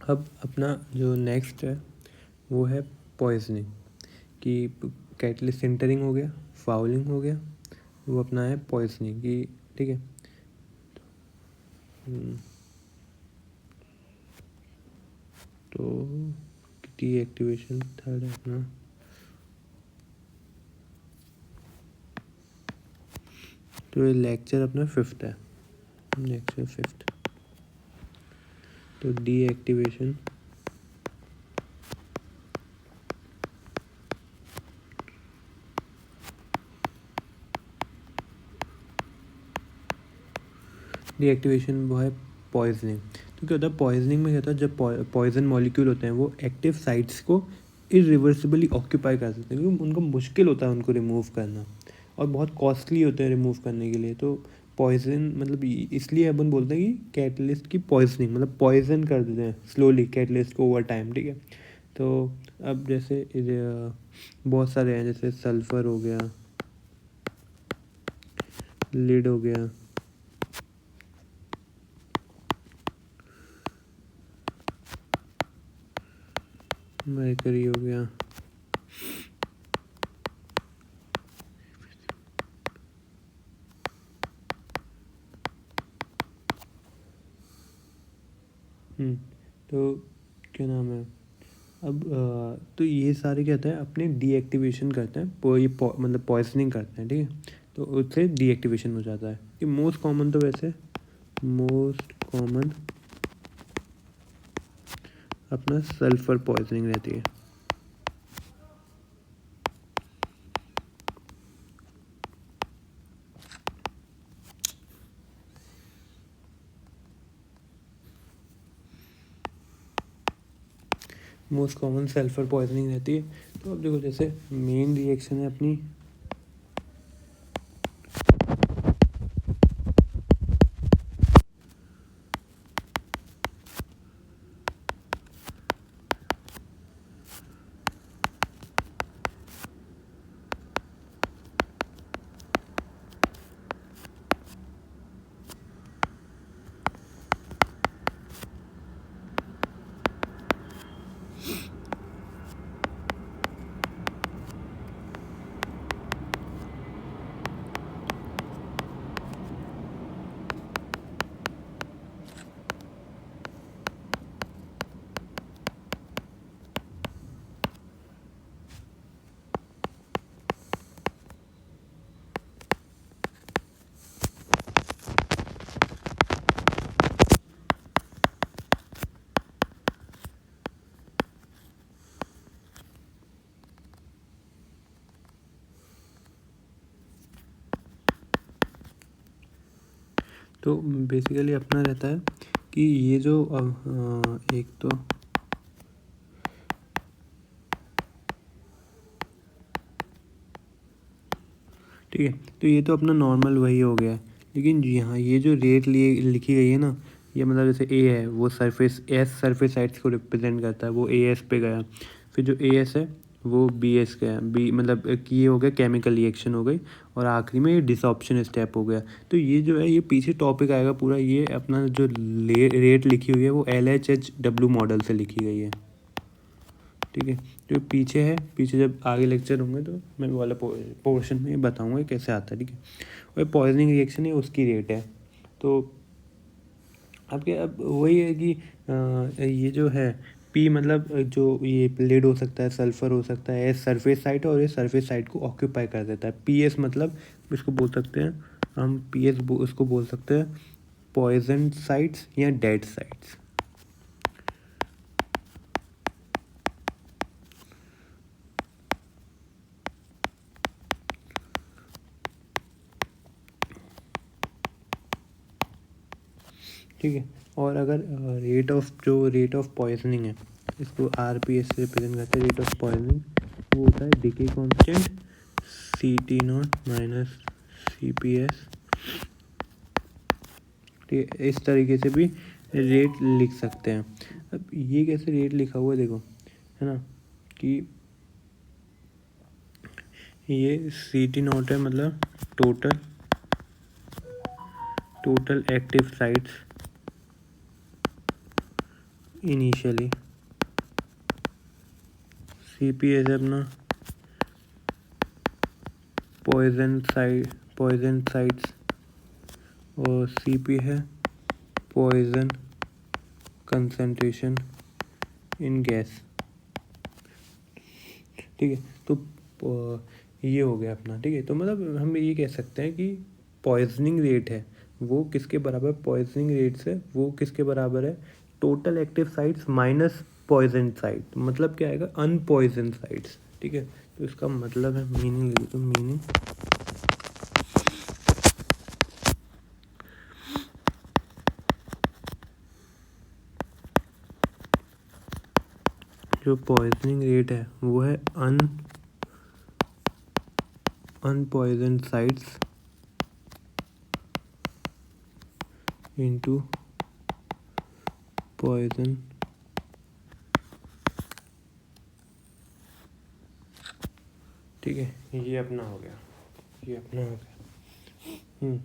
अब अपना जो नेक्स्ट है वो है पॉइजनिंग, कि कैटलिस्ट सिंटरिंग हो गया, फाउलिंग हो गया, वो अपना है पॉइजनिंग की। ठीक है, तो डीएक्टिवेशन थर्ड है अपना। तो ये लेक्चर अपना 5th है, लेक्चर 5th। तो डीएक्टिवेशन वो है पॉइजनिंग। तो क्या होता है पॉइजनिंग में, क्या होता है जब पॉइजन मॉलिक्यूल होते हैं वो एक्टिव साइट्स को इरिवर्सिबली ऑक्यूपाई कर सकते हैं, क्योंकि उनको मुश्किल होता है उनको रिमूव करना, और बहुत कॉस्टली होते हैं रिमूव करने के लिए। तो पॉइजन मतलब इसलिए अपन बोलते हैं कि कैटलिस्ट की पॉइजनिंग, मतलब पॉइजन कर देते हैं स्लोली कैटलिस्ट को ओवर टाइम। ठीक है, तो अब जैसे बहुत सारे हैं, जैसे सल्फर हो गया, लीड हो गया, मरकरी हो गया, तो क्या नाम है अब तो ये सारे क्या होता है अपने डीएक्टिवेशन करते हैं, ये मतलब पॉइजनिंग करते हैं। ठीक है, तो उससे डीएक्टिवेशन हो जाता है। कि मोस्ट कॉमन, तो वैसे मोस्ट कॉमन अपना सल्फर पॉइजनिंग रहती है। मोस्ट कॉमन सल्फर पॉइजनिंग रहती है। तो अब देखो, जैसे मेन रिएक्शन है अपनी तो बेसिकली अपना रहता है कि ये जो एक तो ठीक है, तो ये तो अपना नॉर्मल वही हो गया। लेकिन यहाँ ये जो रेट लिए लिखी गई है ना, ये मतलब जैसे ए है वो सरफेस एस सरफेस साइड्स को रिप्रेजेंट करता है, वो ए एस पे गया। फिर जो ए एस है वो बी एस गया, बी मतलब कि ये हो गया केमिकल रिएक्शन हो गई, और आखिरी में ये डिसऑप्शन स्टेप हो गया। तो ये जो है ये पीछे टॉपिक आएगा पूरा। ये अपना जो रेट लिखी हुई है वो LHH-W मॉडल से लिखी गई है। ठीक है, जो पीछे है, पीछे जब आगे लेक्चर होंगे तो मैं वो वाला पोर्शन में बताऊंगा कैसे आता है। ठीक है, और पॉइजनिंग रिएक्शन है उसकी रेट है। तो आपके अब वही है कि ये जो है पी मतलब जो ये लेड हो सकता है, सल्फर हो सकता है, एस सरफेस साइट है, और ये सरफेस साइट को ऑक्यूपाई कर देता है। पी एस मतलब इसको बोल सकते हैं हम, पी एस उसको बोल सकते हैं पॉइजन साइट्स या डेड साइट्स। ठीक है, और अगर रेट ऑफ पॉइजनिंग है, इसको RPS से रिप्रेजेंट करते हैं रेट ऑफ पॉइजनिंग, वो होता है decay constant CT0 minus CPS। ठीक है, इस तरीके से भी रेट लिख सकते हैं। अब ये कैसे रेट लिखा हुआ है देखो, है ना, कि ये CT0 है, मतलब total active sites initially, CPS है अपना पॉइजन साइट्स, और CP है पॉइजन कंसंट्रेशन इन गैस। ठीक है, तो ये हो गया अपना। ठीक है, तो मतलब हम ये कह सकते हैं कि पॉइजनिंग रेट है वो किसके बराबर, पॉइजनिंग रेट से वो किसके बराबर है, total active sites minus poison site, मतलब क्या आएगा, अनपॉइजन साइट्स। ठीक है, तो इसका मतलब है, मीनिंग लिखो, तो मीनिंग जो पॉइजनिंग रेट है वो है अनपॉइजन साइट्स इनटू पॉइजन। ठीक है, ये अपना हो गया, ये अपना हो गया।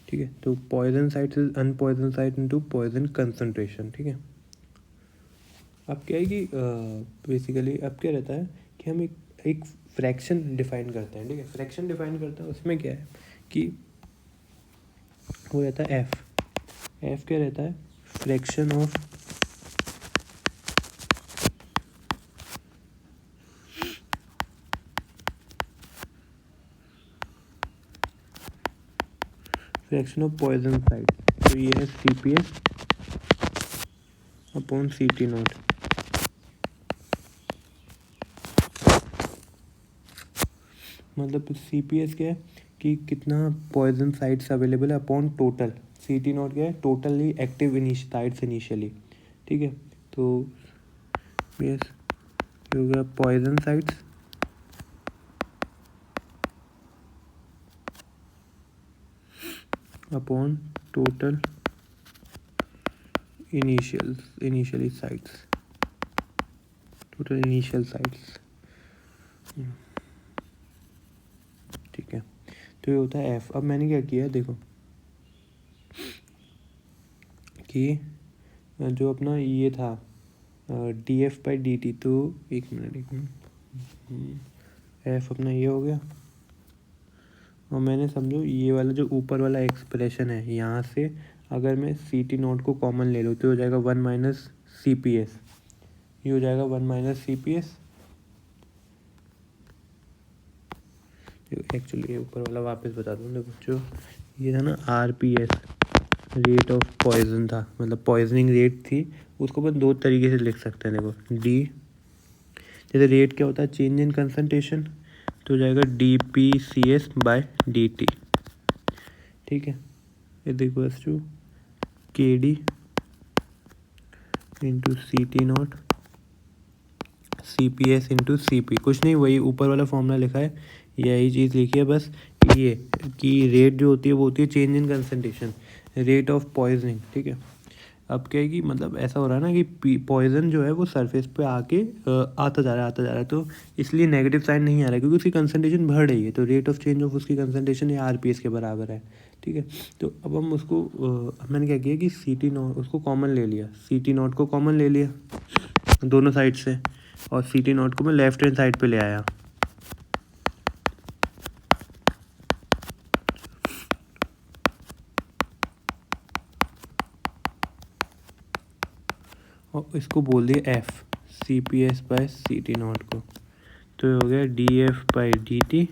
ठीक है, तो poison site is unpoison site into poison concentration. ठीक है, अब क्या है कि बेसिकली अब क्या रहता है कि हम एक फ्रैक्शन डिफाइन करते हैं। ठीक है, फ्रैक्शन डिफाइन करते हैं, उसमें क्या है कि वो रहता है एफ क्या रहता है, फ्रैक्शन ऑफ पॉइजन साइट। तो ये है CPS अपॉन CT नॉट। मतलब CPS क्या है कि कितना पॉइजन साइट्स अवेलेबल है अपॉन टोटल, CT नॉट क्या है, टोटली एक्टिव साइट्स इनिशियली। ठीक है, तो यस हो गया poison sites upon total initially sites, total initial sites. ठीक है, तो ये होता है एफ। अब मैंने क्या किया देखो कि जो अपना ये था DF/dt, तो एक मिनट एफ अपना ये हो गया, और मैंने समझो ये वाला जो ऊपर वाला एक्सप्रेशन है, यहाँ से अगर मैं CT नॉट को कॉमन ले लूँ तो हो जाएगा 1 माइनस CPS, ये हो जाएगा 1 माइनस CPS। एक्चुअली ये ऊपर वाला वापस बता दूँ, देखो जो ये था ना RPS, रेट ऑफ पॉइजन था, मतलब पॉइजनिंग रेट थी, उसको अपन दो तरीके से लिख सकते हैं। देखो डी, जैसे रेट क्या होता है, चेंज इन कंसंट्रेशन, तो हो जाएगा DPCS/dt। ठीक है, ये देखो two KD into CT not CPS into CP, कुछ नहीं, वही ऊपर वाला फॉर्मूला लिखा है, यही चीज़ लिखी है बस, ये कि रेट जो होती है वो होती है change in concentration, rate of poisoning. ठीक है, अब क्या है कि मतलब ऐसा हो रहा है ना कि पॉइजन जो है वो सरफेस पे आके आता जा रहा है, तो इसलिए नेगेटिव साइन नहीं आ रहा है क्योंकि उसकी कंसंट्रेशन बढ़ रही है, तो रेट ऑफ चेंज ऑफ उसकी कंसंट्रेशन ये RPS के बराबर है। ठीक है, तो अब हम उसको मैंने क्या किया कि CT नॉट उसको कॉमन ले लिया, CT नॉट को कॉमन ले लिया दोनों साइड से, और CT नॉट को मैं लेफ्ट हैंड साइड पे ले आया। और इसको बोल दिया F, CPS/CT नॉट को, तो ये हो गया DF/dt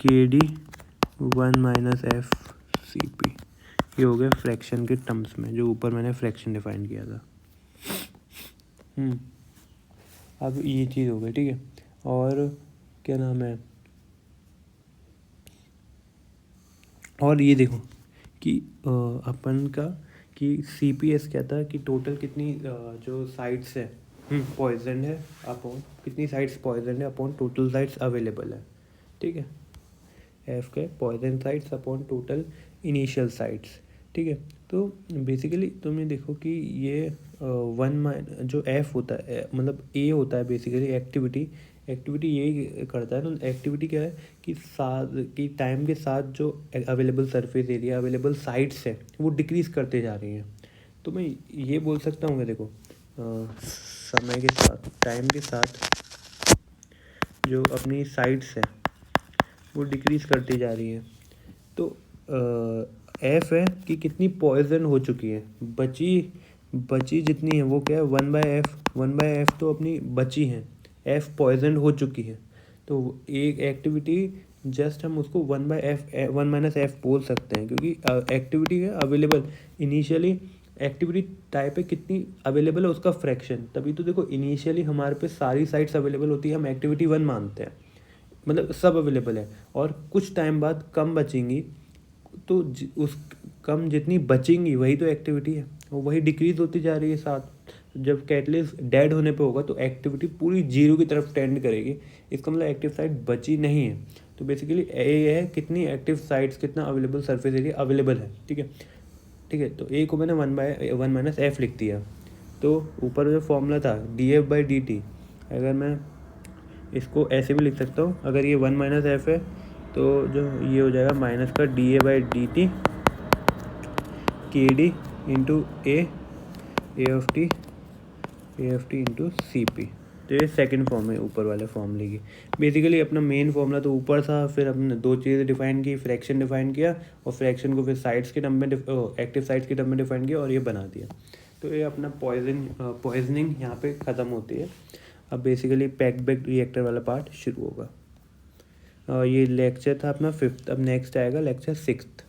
KD 1 माइनस FCP। ये हो गया फ्रैक्शन के टर्म्स में, जो ऊपर मैंने फ्रैक्शन डिफाइन किया था। अब ये चीज़ हो गई। ठीक है, और क्या नाम है, और ये देखो कि अपन का कि CPS क्या था कि टोटल कितनी जो साइट्स है पॉइजन है अपॉन कितनी साइट्स पॉइजन है अपॉन टोटल साइट्स अवेलेबल है। ठीक है, एफ के poison sites upon total initial sites. ठीक है, तो बेसिकली तुम ये देखो कि ये जो एफ होता है, मतलब ए होता है बेसिकली एक्टिविटी यही करता है ना। एक्टिविटी क्या है कि टाइम के साथ जो available surface area, available sites है वो डिक्रीज़ करते जा रही हैं। तो मैं ये बोल सकता हूँ कि देखो समय के साथ, टाइम के साथ जो अपनी साइड्स है वो डिक्रीज करती जा रही है। तो एफ है कि कितनी पॉइजन हो चुकी है, बची बची जितनी है वो क्या है, 1/f। 1/f तो अपनी बची है, एफ पॉइजन हो चुकी है। तो एक एक्टिविटी जस्ट हम उसको 1/f 1 - f बोल सकते हैं, क्योंकि एक्टिविटी है अवेलेबल इनिशियली। एक्टिविटी टाइप है कितनी अवेलेबल है उसका फ्रैक्शन। तभी तो देखो इनिशियली हमारे पे सारी साइट्स अवेलेबल होती है, हम एक्टिविटी 1 मानते हैं, मतलब सब अवेलेबल है। और कुछ टाइम बाद कम बचेंगी, तो उस कम जितनी बचेंगी वही तो एक्टिविटी है, और वही डिक्रीज होती जा रही है साथ। जब कैटलिस्ट डेड होने पे होगा तो एक्टिविटी पूरी जीरो की तरफ टेंड करेगी, इसका मतलब एक्टिव साइट बची नहीं है। तो बेसिकली ए है कितनी एक्टिव साइट्स, कितना अवेलेबल सरफेस एरिया अवेलेबल है, ठीक है। ठीक है, तो ए को मैंने 1/1 - f लिख दिया। तो ऊपर जो फॉर्मूला था df/dt, अगर मैं इसको ऐसे भी लिख सकता हूँ, अगर ये 1 - f है तो जो ये हो जाएगा माइनस का dA/dt KD इंटू ए इंटू CP। तो ये सेकंड फॉर्म है ऊपर वाले फॉर्मूले की। बेसिकली अपना मेन फॉर्मूला तो ऊपर था, फिर हमने दो चीज़ें डिफाइन की, फ्रैक्शन डिफाइन किया, और फ्रैक्शन को फिर साइड्स के टर्म में एक्टिव साइड्स के टर्म में डिफाइन किया, और ये बना दिया। तो ये अपना पॉइजनिंग यहाँ पे ख़त्म होती है। अब बेसिकली पैक्ड बेक्ड रिएक्टर वाला पार्ट शुरू होगा। ये लेक्चर था अपना 5th। अब नेक्स्ट आएगा लेक्चर 6th।